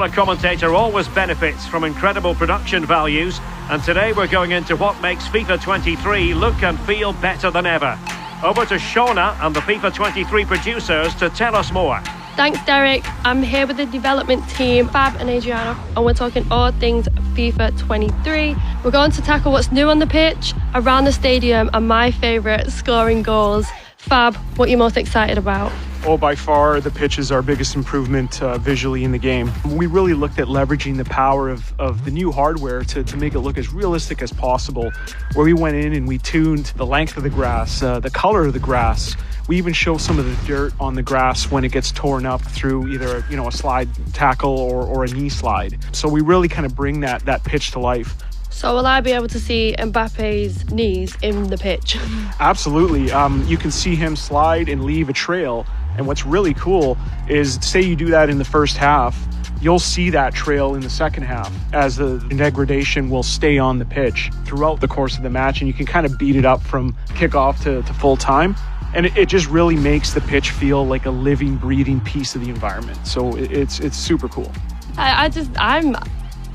Well, a commentator always benefits from incredible production values, and today we're going into what makes FIFA 23 look and feel better than ever. Over to Shauna and the FIFA 23 producers to tell us more. Thanks, Derek. I'm here with the development team, Fab and Adriana, and we're talking all things FIFA 23. We're going to tackle what's new on the pitch, around the stadium, and my favourite, scoring goals. Fab, what are you most excited about? Oh, by far, the pitch is our biggest improvement visually in the game. We really looked at leveraging the power of the new hardware to make it look as realistic as possible, where we went in and we tuned the length of the grass, the color of the grass. We even show some of the dirt on the grass when it gets torn up through either a slide tackle or a knee slide. So we really kind of bring that pitch to life. So will I be able to see Mbappe's knees in the pitch? Absolutely. You can see him slide and leave a trail. And what's really cool is, say you do that in the first half, you'll see that trail in the second half as the degradation will stay on the pitch throughout the course of the match, and you can kind of beat it up from kickoff to full time. And it just really makes the pitch feel like a living, breathing piece of the environment. So it's super cool. I'm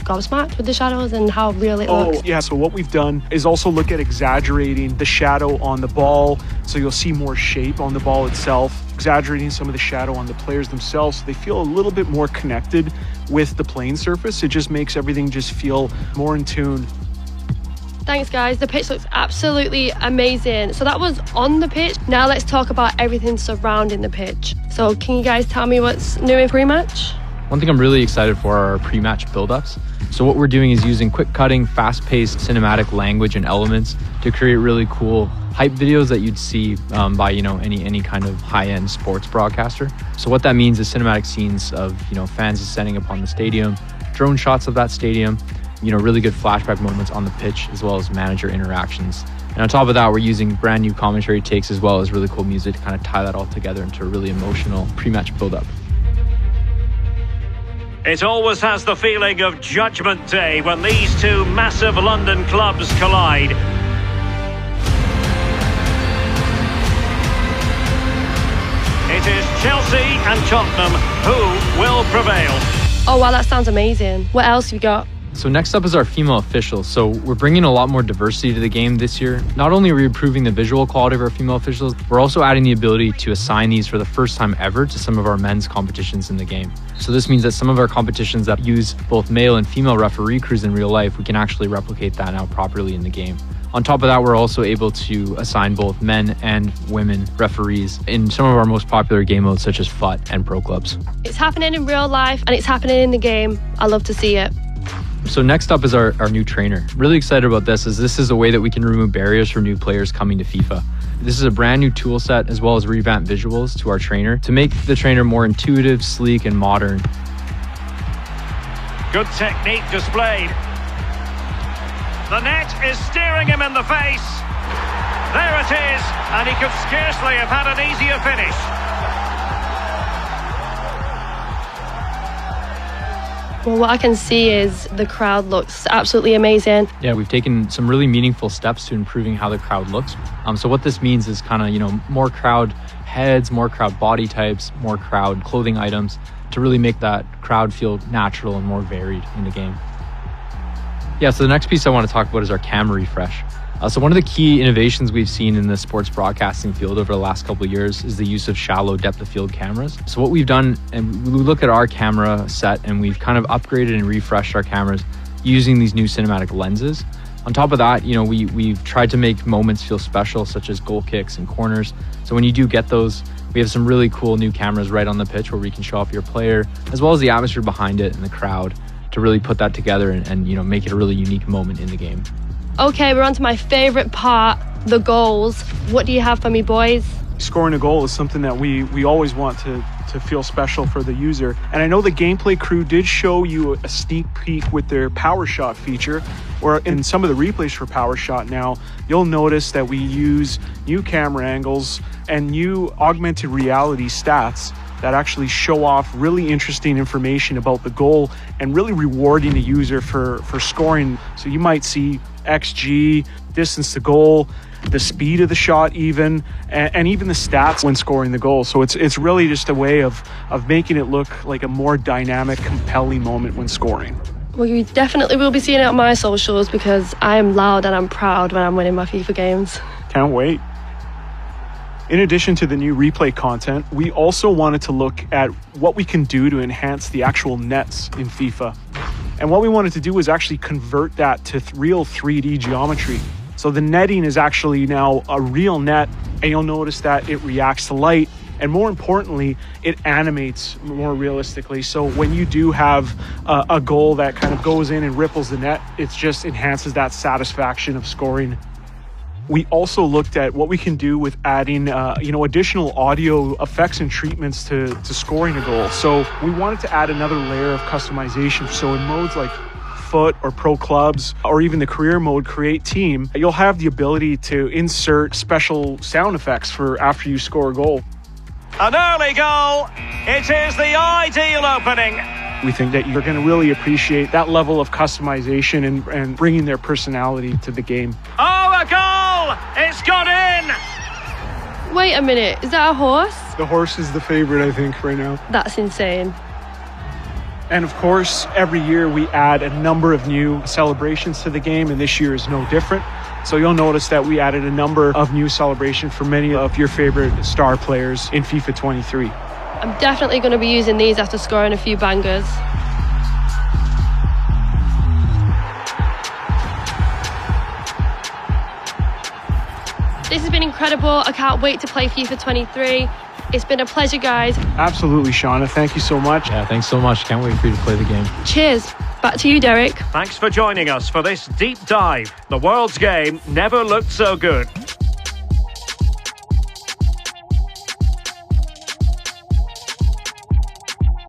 gobsmacked with the shadows and how real it looks. Yeah, so what we've done is also look at exaggerating the shadow on the ball, so you'll see more shape on the ball itself, exaggerating some of the shadow on the players themselves so they feel a little bit more connected with the playing surface. It just makes everything just feel more in tune. Thanks, guys. The pitch looks absolutely amazing. So that was on the pitch. Now let's talk about everything surrounding the pitch. So can you guys tell me what's new in pre-match? One thing I'm really excited for are our pre-match build-ups. So what we're doing is using quick-cutting, fast-paced cinematic language and elements to create really cool hype videos that you'd see by any kind of high-end sports broadcaster. So what that means is cinematic scenes of fans descending upon the stadium, drone shots of that stadium, really good flashback moments on the pitch, as well as manager interactions. And on top of that, we're using brand new commentary takes as well as really cool music to kind of tie that all together into a really emotional pre-match build-up. It always has the feeling of Judgment Day when these two massive London clubs collide. It is Chelsea and Tottenham who will prevail. Oh wow, that sounds amazing. What else you got? So next up is our female officials. So we're bringing a lot more diversity to the game this year. Not only are we improving the visual quality of our female officials, we're also adding the ability to assign these for the first time ever to some of our men's competitions in the game. So this means that some of our competitions that use both male and female referee crews in real life, we can actually replicate that now properly in the game. On top of that, we're also able to assign both men and women referees in some of our most popular game modes such as FUT and Pro Clubs. It's happening in real life and it's happening in the game. I love to see it. So next up is our new trainer. Really excited about this, as this is a way that we can remove barriers for new players coming to FIFA. This is a brand new tool set as well as revamped visuals to our trainer to make the trainer more intuitive, sleek, and modern. Good technique displayed. The net is staring him in the face. There it is, and he could scarcely have had an easier finish. Well, what I can see is the crowd looks absolutely amazing. Yeah, we've taken some really meaningful steps to improving how the crowd looks. So what this means is kind of, more crowd heads, more crowd body types, more crowd clothing items to really make that crowd feel natural and more varied in the game. Yeah, so the next piece I want to talk about is our camera refresh. So one of the key innovations we've seen in the sports broadcasting field over the last couple of years is the use of shallow depth of field cameras. So what we've done, and we look at our camera set and we've kind of upgraded and refreshed our cameras using these new cinematic lenses. On top of that, we've tried to make moments feel special, such as goal kicks and corners. So when you do get those, we have some really cool new cameras right on the pitch where we can show off your player, as well as the atmosphere behind it and the crowd, to really put that together and make it a really unique moment in the game. Okay, we're on to my favorite part, the goals. What do you have for me, boys? Scoring a goal is something that we always want to feel special for the user. And I know the gameplay crew did show you a sneak peek with their power shot feature, or in some of the replays for power shot now, you'll notice that we use new camera angles and new augmented reality stats that actually show off really interesting information about the goal and really rewarding the user for scoring. So you might see XG, distance to goal, the speed of the shot even, and even the stats when scoring the goal. So it's really just a way of making it look like a more dynamic, compelling moment when scoring. Well, you definitely will be seeing it on my socials because I am loud and I'm proud when I'm winning my FIFA games. Can't wait. In addition to the new replay content, we also wanted to look at what we can do to enhance the actual nets in FIFA. And what we wanted to do was actually convert that to real 3D geometry. So the netting is actually now a real net, and you'll notice that it reacts to light, and more importantly, it animates more realistically. So when you do have a goal that kind of goes in and ripples the net, it just enhances that satisfaction of scoring. We also looked at what we can do with adding, additional audio effects and treatments to scoring a goal. So we wanted to add another layer of customization. So in modes like Foot or Pro Clubs, or even the career mode Create Team, you'll have the ability to insert special sound effects for after you score a goal. An early goal. It is the ideal opening. We think that you're going to really appreciate that level of customization and bringing their personality to the game. Oh, a goal! It's gone in! Wait a minute, is that a horse? The horse is the favorite, I think, right now. That's insane. And of course, every year we add a number of new celebrations to the game, and this year is no different. So you'll notice that we added a number of new celebrations for many of your favorite star players in FIFA 23. I'm definitely going to be using these after scoring a few bangers. This has been incredible. I can't wait to play FIFA 23. It's been a pleasure, guys. Absolutely, Shauna. Thank you so much. Yeah, thanks so much. Can't wait for you to play the game. Cheers. Back to you, Derek. Thanks for joining us for this deep dive. The world's game never looked so good.